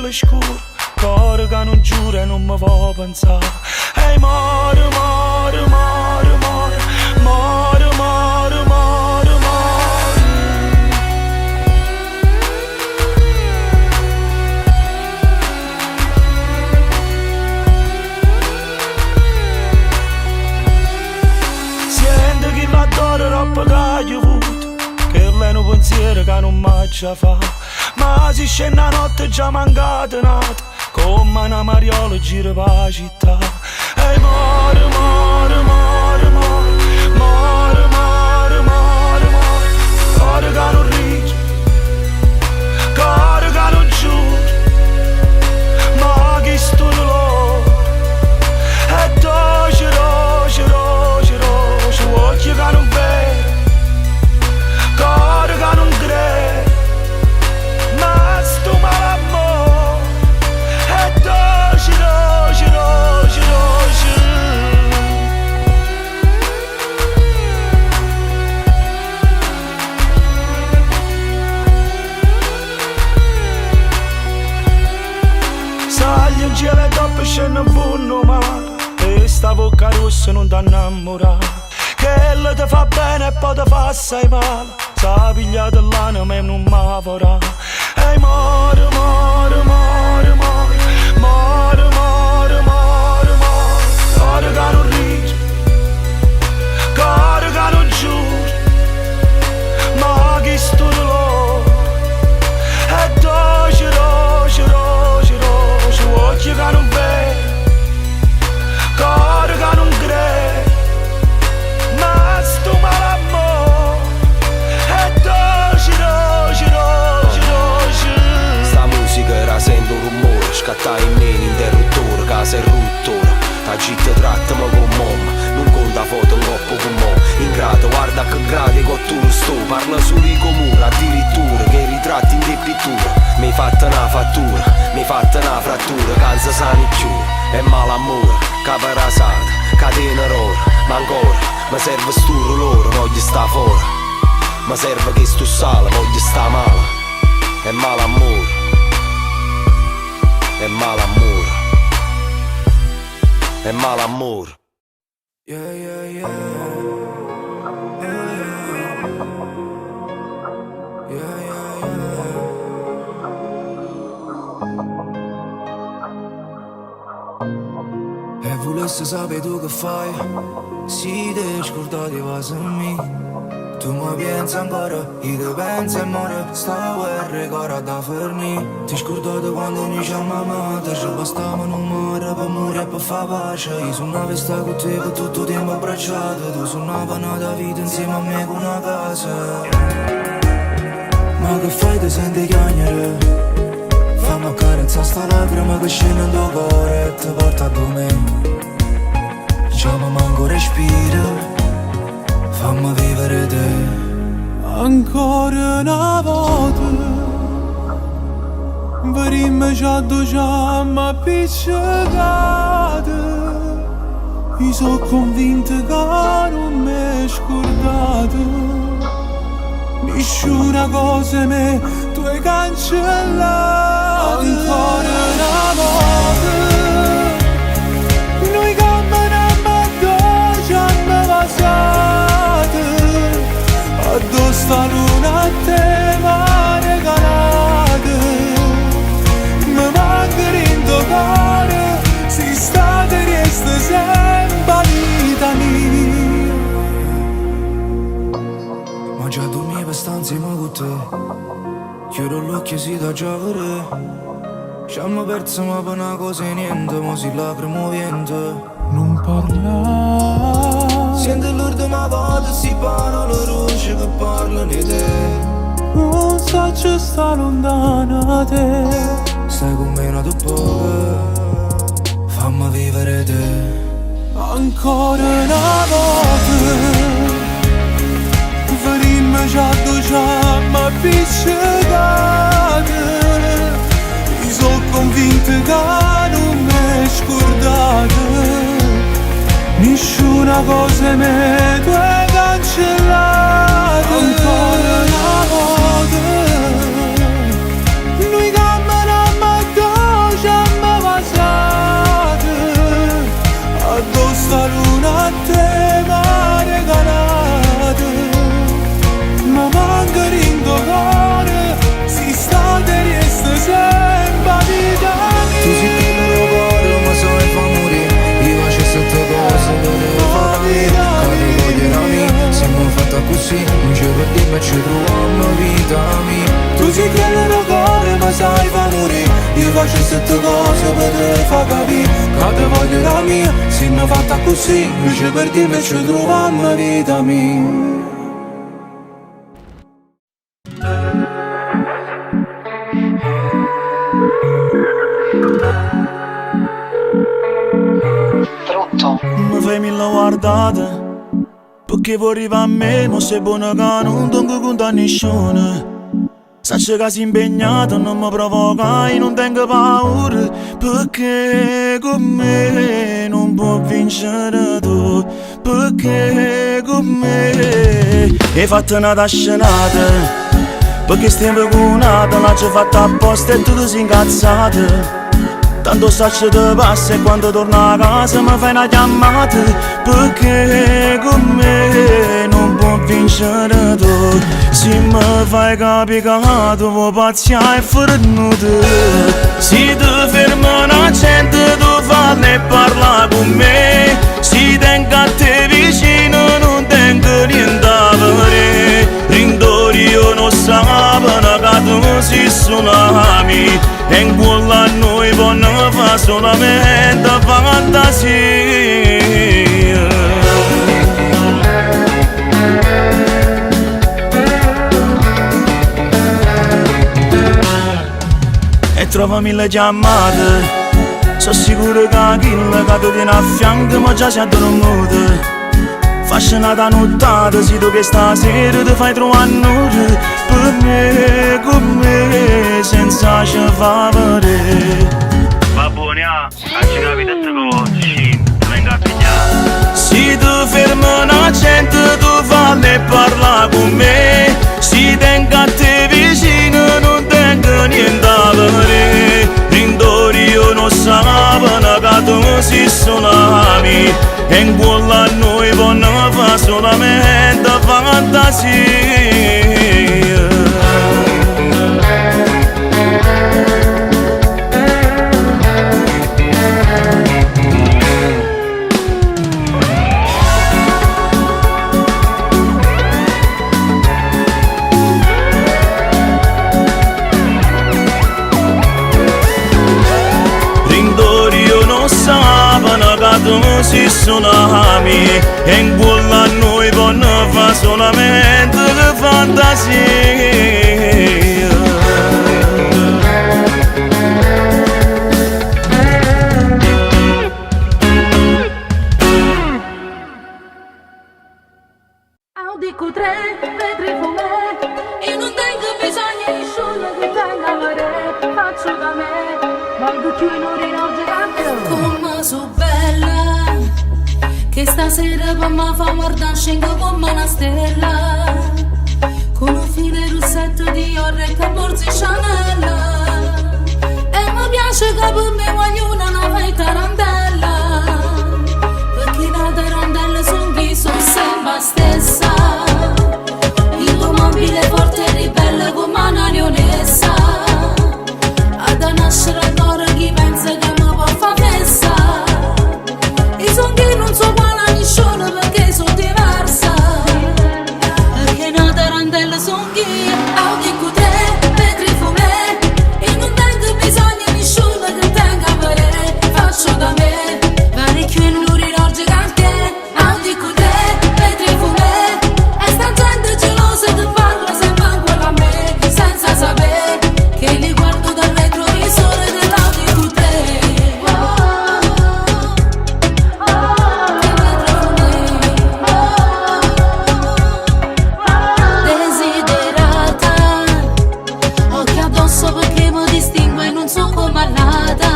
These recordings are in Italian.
cielo scuro, cuore che non giura e non mi va pensare. Ehi more, more, more, more, more, more, more, more. Sente chi l'adora troppo che hai avuto, che lei non pensiero che non mi già fa. Ma si scende la notte già mancata nata, come una mariola gira per la città. Ehi more, more, more, more, more, more, more, more. Cuore che non ride, cuore che non giura, ma chi sto dolore è dolce, dolce, dolce, dolce. Occhi che non vedo, cuore che non crede, ma sto malamore è dolce, dolce, dolce, dolce. Sai un cielo e dopo scende un fondo mare, e sta bocca rossa non ti innamorare, che lei ti fa bene e poi ti fa assai male. Sa pigliata l'anima e non mi vorrà. Ehi more, more, more, more, more, more, more, more. Cuore che non ride, cuore che non giura, ma chi sto dolore è dolce, dolce, dolce, dolce. Occhi che non vedo, cuore che non crede, ma sto malamore è dolce, dolce, dolce, dolce. Sta musica era sento un rumore, scatta in me l'interruttore, casa è ruttora. La città trattami con mamma, non conta foto in coppo con mo. Ingrato, guarda che gradi con tu sto, parla solo di comune, addirittura che ritratti in te pittura. Mi hai fatta una fattura, mi hai fatta una frattura, canza sani più, è malamore, capa rasata, catena rora, ma ancora, mi serve sto loro, voglio sta fuori, mi serve che sto sale, voglio sta male, è malamore, è malamore, è malamore. Yeah, yeah, yeah. Yeah, yeah, yeah. E volessi sapere tu che fai, si te scordati va me. Tu mi pensi ancora, io te penso e muore. Sta guerra che ora da fermi. Ti scordate quando mi chiamavate, ci bastavano un mare per morire e per far pace. Io sono una festa con te per tutto il tempo abbracciato. Tu sono una panata vita insieme a me con una casa. Ma che fai, ti senti chiagnere? Fammi accarezzare sta lacrima che scende in tuo cuore e ti porta a me. Diciamo manco respiro, fammi vivere te. Ancora una volta vedremo già due giamma appiccicate. Io sono convinto che non mi scordate. Nessuna cosa me tu hai cancellato. Ancora una volta noi camminiamo addosso, ci hanno passato. Addosso sta luna a te m'ha regalato. Mi manca in tuo cuore, sei stata e resta sempre vita mia. Ma già dormi per stanze ma con te. Chiudo l'occhio si da già vedere. Ci hanno perso ma per una cosa e niente, ma si lacrimo vento. Non parla, Sente l'urto ma vado, si parano le luci che parlano di te. non so ci sta lontana da te. Stai con me una dopo, fammi vivere te. Ancora una volta vedremo già due giamma appiccicate. Io sono convinto che non mi scordate. Nessuna cosa me tu hai cancellato. Ancora una volta noi camminiamo addosso. fatta così, non c'è per dirmi e ci troviamo vita mia. Tu sei quello locale ma sai valore, io faccio sette cose per te fa capire che te voglio la mia, se non fatta così, non c'è per dirmi e ci troviamo vita mia. Mi fai mille guardate perché vuoi arrivare a me, ma sei buona che non tengo conto a nessuno. Sacci che sei impegnato, non mi provocai, non tengo paura, perché con me non puoi vincere tu, perché con me hai fatto una tascenata, perché stiamo conata, l'hai fatta apposta e tu ti sei incazzata. Tanto saccio te passa e quando torno a casa mi fai una chiamata, perché con me non puoi vincere tu. Se mi fai capire che tu vuoi pazziare e fare nudo, se ti fermi una gente tu falli e parla con me, se tengo a te vicino non tengo niente da vedere. Rindori io non sapano che tu sei tsunami e in quello a noi può fa solamente fantasia. E trova mille chiamate, sono sicuro che quello che ti tiene a fianco ma già si è addormentato. Faccio una nottata, se tu che stasera ti fai trovare nudo, per me, con me, senza ci fa vedere. Va buoni, ci capite queste cose, ti vengo a pigliare. Se tu fermi una gente, tu falli e parla con me, se tengo a te vicino, non tengo niente da vedere. Rindori io non sapano che tu sei tsunami e in quello a noi può fa solamente fantasia. Tu sei tsunami e in quello a noi può fa solamente fantasia. Audi Q3, vetri fumè e non tengo bisogno di nessuno che tenga a vedere. Faccio da me, voglio più in un rinogge cambio. Come so bella, che stasera per me fa guardare scengo come una stella, con un filo rossetto di orre e borsi Chanel. E mi piace che per me voglio una fai tarantella, perché da tarantella son chi sono sempre stessa. Il tuo mobile forte e ribelle come una leonessa, ad nascere ancora chi pensa che mi può fa festa. I son che non so quale a nessuno perché sono diversa, perché una tarantella son chi Audi Q3, vetri fumè e non tengo bisogno di nessuno che tenga a vedere. Faccio da me, parecchio in un rinogge cantiere. Audi Q3, vetri fumè e sta gente gelosa che parla sempre ancora a me, senza sapere che li guardo dal retrovisore dell'Audi Q3. Desiderata, occhi addosso perché mi distingue e non so come all'ata.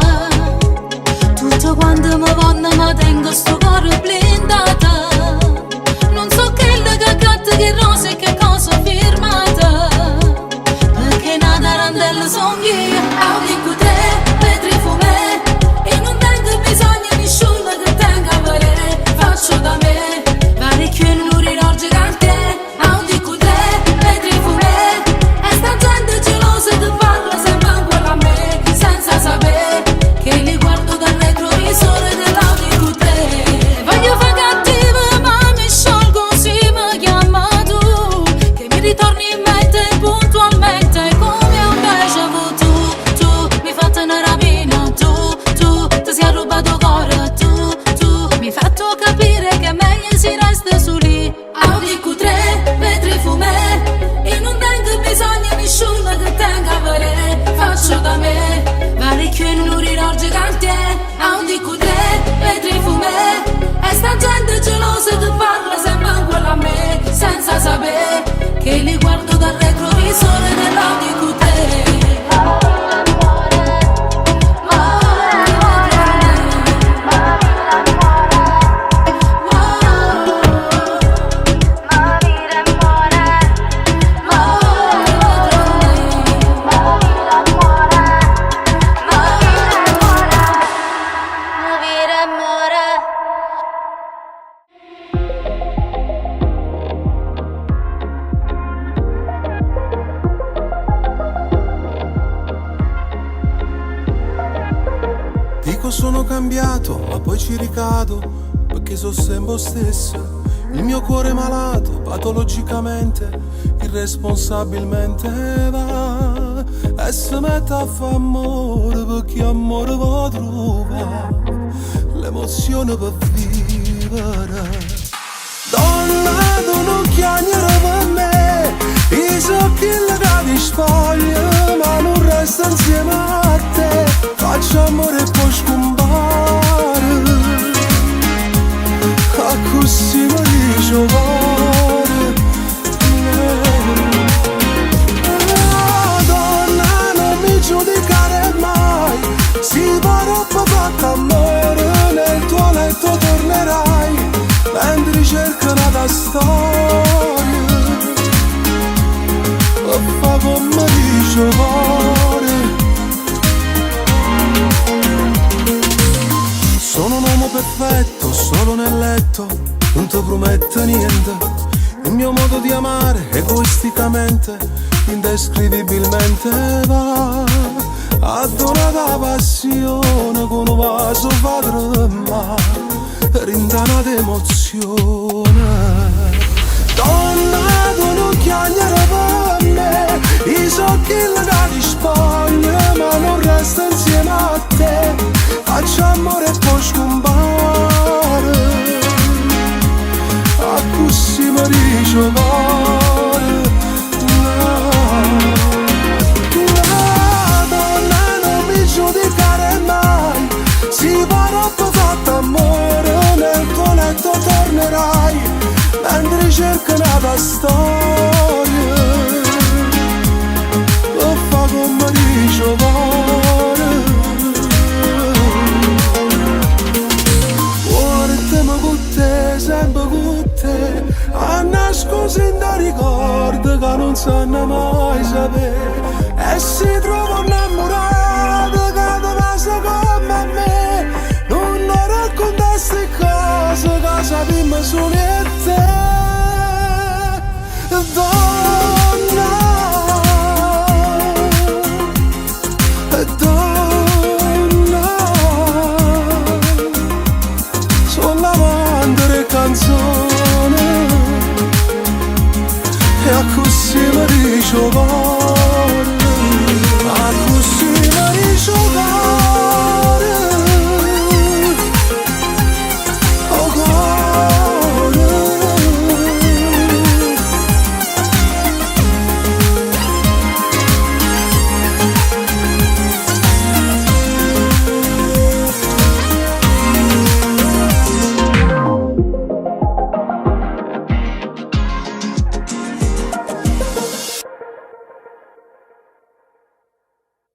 Tutto quanto mi vanno ma tengo sto cuore blindata. Non so che le cagate, che rose e che cosa firmata, perché una tarantella son io. Audi Q3, vetri fumè e non tengo bisogno di nessuno che tenga a vedere. Faccio da me, parecchio in un rinogge cantiere. Audi Q3, vetri fumè e sta gente gelosa che parla sempre ancora a me, senza sapere che li guardo dal retrovisore dell'Audi Q3. Voglio fare cattiva ma mi sciolgo, si mi chiama tu. cose che parla sempre quella a me, senza sapere che li guardo dal retrovisore nella di te. Dico sono cambiato, ma poi ci ricado, perché sono sempre stesso. Il mio cuore è malato, patologicamente, irresponsabilmente va. E se mette a fa amore, perché amore va trovare l'emozione per vivere. Donna, tu non chiamare per me, io so che la ti spoglia, ma non resta insieme a te. Faccio amore e poi scompare, a così mi dice cuore. Donna, non mi giudicare mai, si farà fatto amore, nel tuo letto tornerai, mentre cerca una storia, e fa come dice cuore. Sono un uomo perfetto, solo nel letto, non ti prometto niente. Il mio modo di amare, egoisticamente, indescrivibilmente va a donare passione con un vaso padrema, rindana d'emozione. Donna, tu non chiamare per me, io so che la ti spoglia, ma non resta insieme a te. Faccio amore e poi scompare, a così mi dice cuore. Donna, non mi giudicare mai, si farà fatto amore, nel tuo letto tornerai, mentre cerca una storia,